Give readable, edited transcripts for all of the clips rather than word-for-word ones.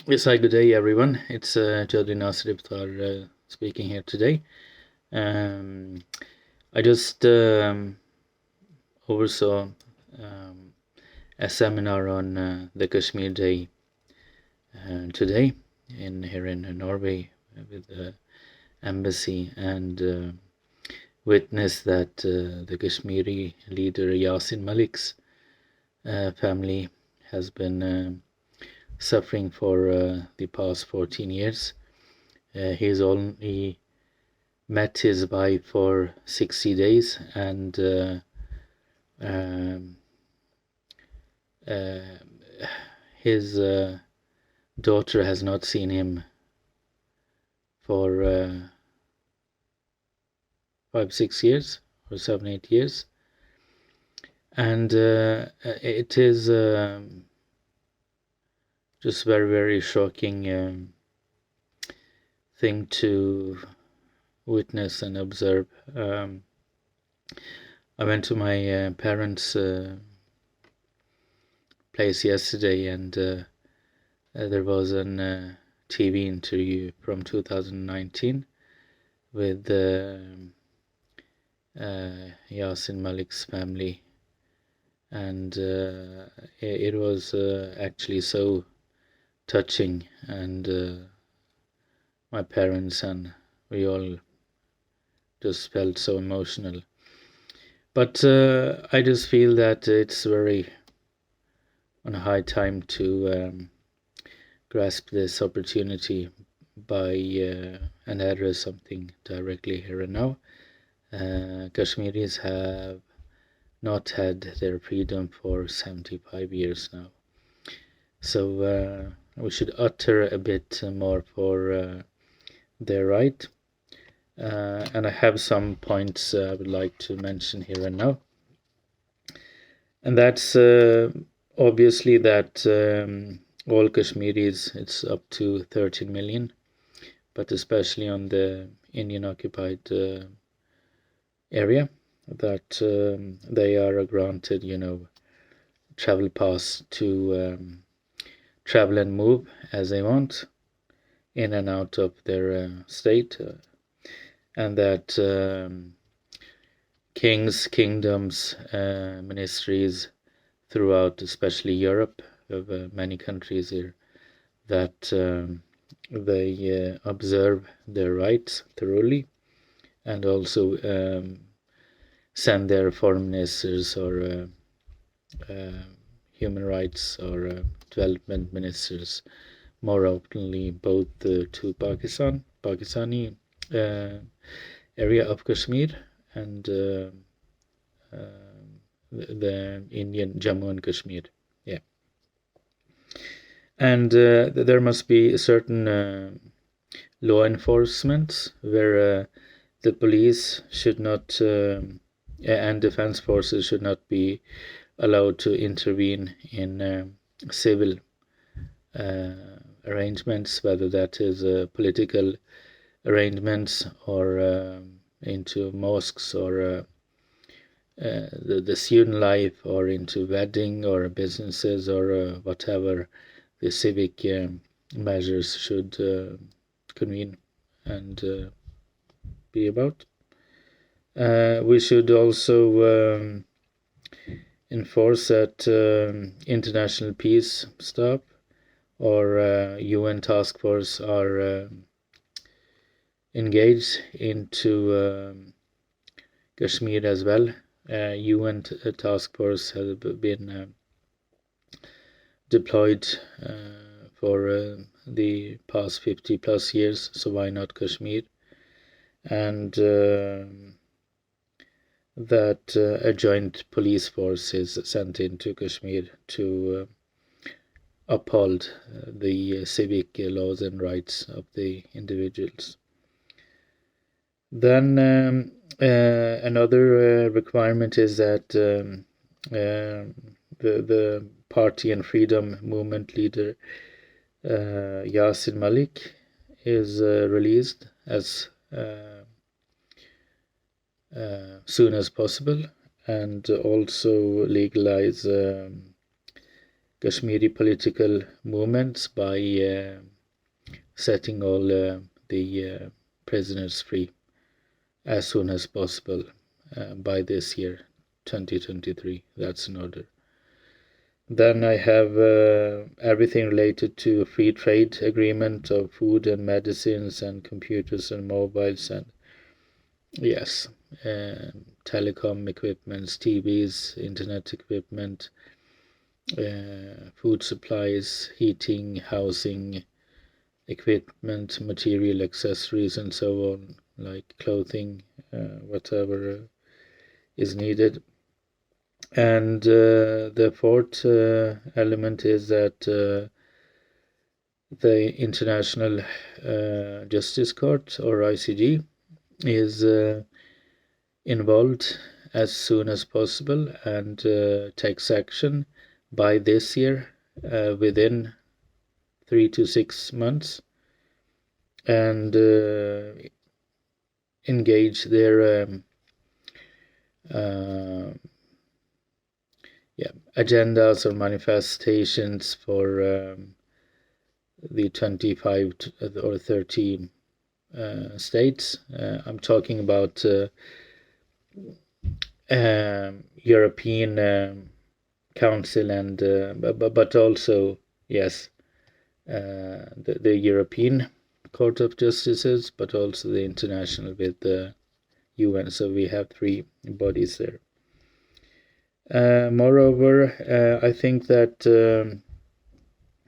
Yes, hi, good day, everyone. It's Chaudhry Nasir Iftikhar speaking here today. Um, I just oversaw um, a seminar on the Kashmir Day today here in Norway with the embassy and witnessed that the Kashmiri leader Yasin Malik's family has been suffering for the past 14 years. He's only met his wife for 60 days, and um, uh, his daughter has not seen him for 5, 6 years or 7, 8 years. And it is just very, very shocking thing to witness and observe. I went to my parents' place yesterday, and there was an TV interview from 2019 with Yasin Malik's family, and it was actually so touching, and my parents and we all just felt so emotional. But I just feel that it's very on a high time to grasp this opportunity by and address something directly here and now. Kashmiris have not had their freedom for 75 years now. So we should utter a bit more for their right. And I have some points I would like to mention here and now. And that's obviously that all Kashmiris, it's up to 13 million, but especially on the Indian occupied area, that they are granted, travel pass to travel and move as they want in and out of their state, and that kings, kingdoms, ministries throughout, especially Europe, of many countries here, that they observe their rights thoroughly, and also send their foreign ministers or human rights or development ministers more openly both to Pakistani area of Kashmir, and the Indian Jammu and Kashmir. Yeah. And there must be a certain law enforcement where the police should not and defense forces should not be allowed to intervene in civil arrangements, whether that is political arrangements or into mosques or the student life, or into wedding or businesses or whatever the civic measures should convene and be about. We should also enforce that international peace staff or UN task force are engaged into Kashmir as well. UN task force has been deployed for the past 50 plus years, so why not Kashmir? And that a joint police force is sent into Kashmir to uphold the civic laws and rights of the individuals. Then another requirement is that the party and freedom movement leader Yasin Malik is released as soon as possible, and also legalize Kashmiri political movements by setting all the prisoners free as soon as possible by this year, 2023. That's in order. Then I have everything related to free trade agreement of food and medicines and computers and mobiles and yes, telecom equipments, TVs, internet equipment, food supplies, heating, housing, equipment, material, accessories, and so on, like clothing, whatever is needed. And the fourth element is that the International Justice Court, or ICJ, is involved as soon as possible and takes action by this year, within 3 to 6 months, and engage their agendas or manifestations for the 25 or 30 states. I'm talking about European Council and but also, yes, the European Court of Justices, but also the international with the UN. So we have 3 bodies there. Moreover, I think that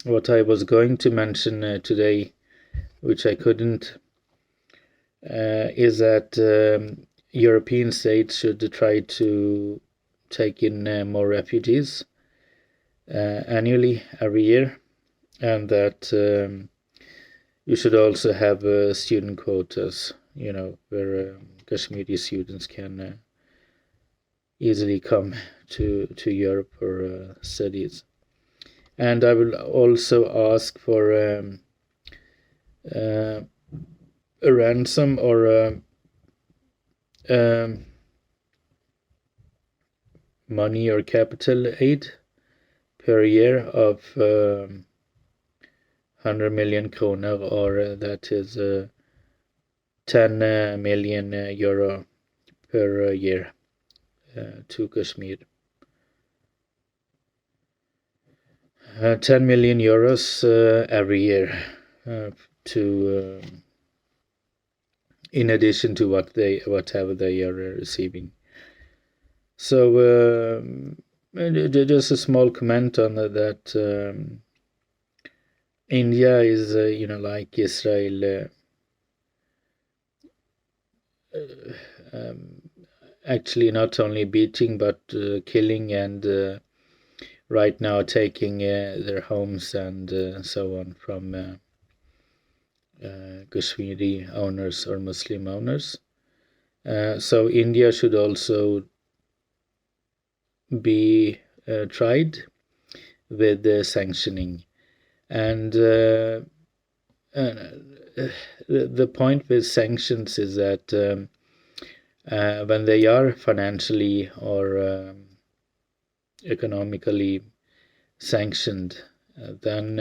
what I was going to mention today, which I couldn't, is that European states should try to take in more refugees annually, every year, and that you should also have student quotas, where Kashmiri students can easily come to Europe for studies. And I will also ask for a ransom or money or capital aid per year of 100 million kroner, or that is 10 million euro per year to Kashmir. 10 million euros every year to in addition to whatever they are receiving. So just a small comment on that. India is, like Israel, actually not only beating but killing and right now taking their homes and so on from Kashmiri owners or Muslim owners. So India should also be tried with sanctioning. And the point with sanctions is that when they are financially or economically sanctioned, then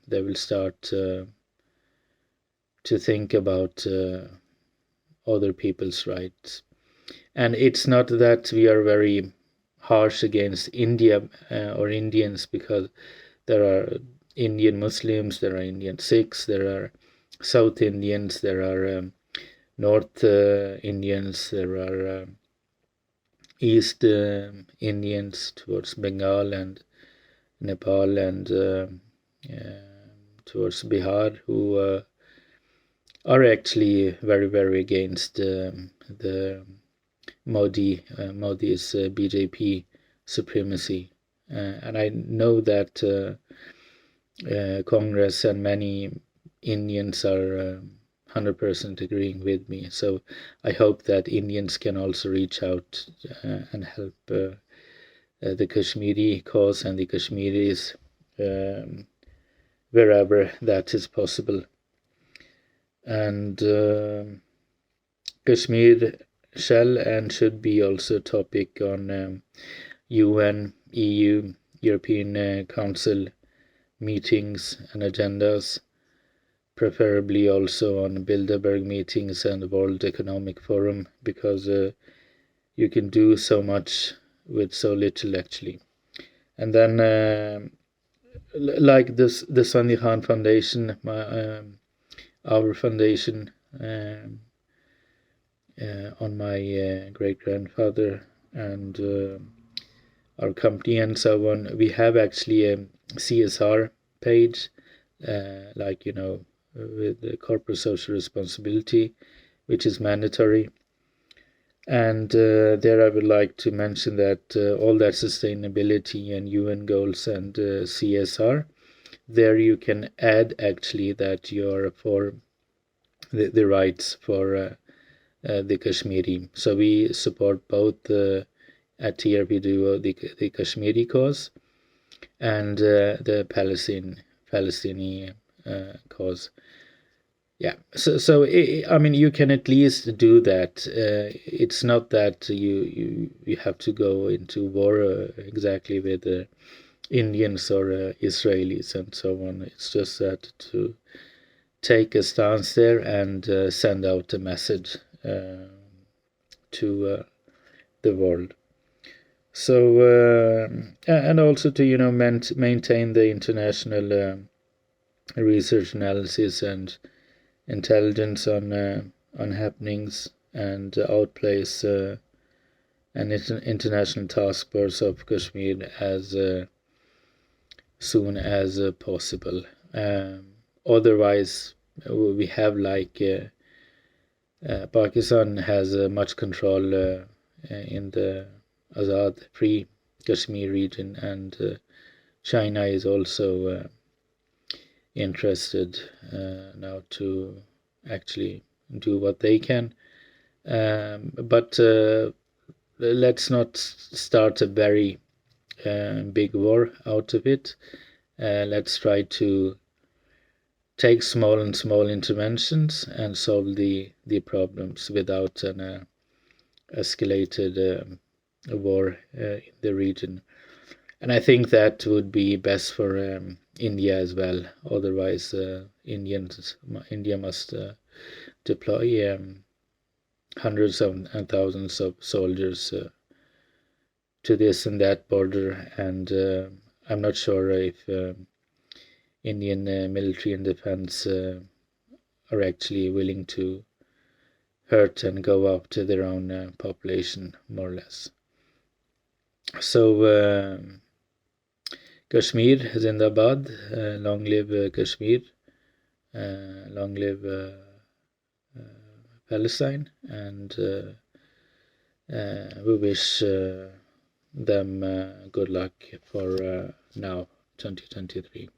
they will start to think about other people's rights. And it's not that we are very harsh against India or Indians, because there are Indian Muslims, there are Indian Sikhs, there are South Indians, there are North Indians, there are East Indians towards Bengal and Nepal and towards Bihar, who are actually very, very against the Modi's BJP supremacy. And I know that Congress and many Indians are 100% agreeing with me. So I hope that Indians can also reach out and help the Kashmiri cause and the Kashmiris wherever that is possible. And Kashmir shall and should be also a topic on UN, EU, European Council meetings and agendas, preferably also on Bilderberg meetings and the World Economic Forum, because you can do so much with so little actually. And then like this, the Sani Khan Foundation, our foundation, on my great grandfather, and our company and so on, we have actually a CSR page, like, with the corporate social responsibility, which is mandatory. And there I would like to mention that all that sustainability and UN goals and CSR, there you can add actually that you're for the rights for the Kashmiri. So we support both at here we do the Kashmiri cause and the Palestinian cause. Yeah, so I mean, you can at least do that. It's not that you have to go into war exactly with Indians or Israelis and so on. It's just that to take a stance there and send out a message to the world. So and also to maintain the international research analysis and intelligence on happenings, and outplace an international task force of Kashmir as soon as possible. Otherwise, we have like Pakistan has much control in the Azad Free Kashmir region, and China is also interested now to actually do what they can. But let's not start a very big war out of it. Let's try to take small interventions and solve the problems without an escalated war in the region. And I think that would be best for India as well. Otherwise, India must deploy hundreds and thousands of soldiers to this and that border, and I'm not sure if Indian military and defense are actually willing to hurt and go after their own population, more or less. So Kashmir, Zindabad, long live Kashmir, long live Palestine, and we wish them good luck for now, 2023.